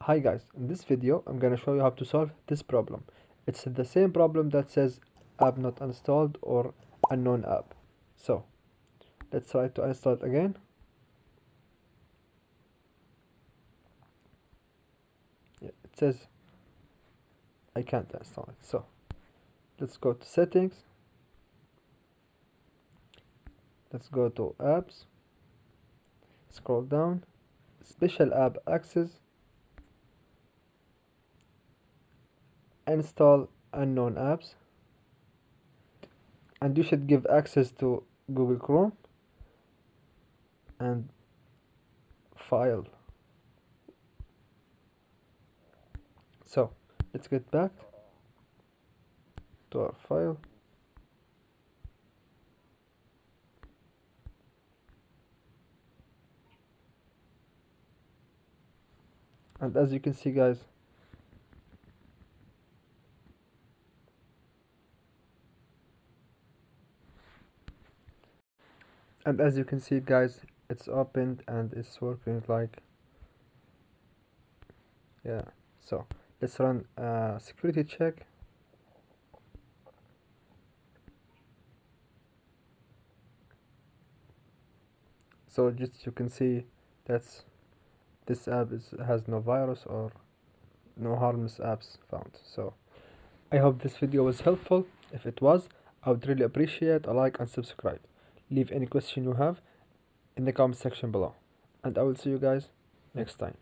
Hi guys, in this video I'm gonna show you how to solve this problem. It's the same problem that says app not installed or unknown app. So let's try to install it again. Yeah, it says I can't install it. So let's go to settings. Let's go to apps. Scroll down. Special app access. Install unknown apps. And you should give access to Google Chrome and file. So let's get back to our file. And as you can see guys, it's opened and it's working like, yeah. So let's run a security check. So just you can see that's this app has no virus or no harmless apps found. So I hope this video was helpful. If it was, I would really appreciate a like and subscribe. Leave any question you have in the comment section below, and I will see you guys next time.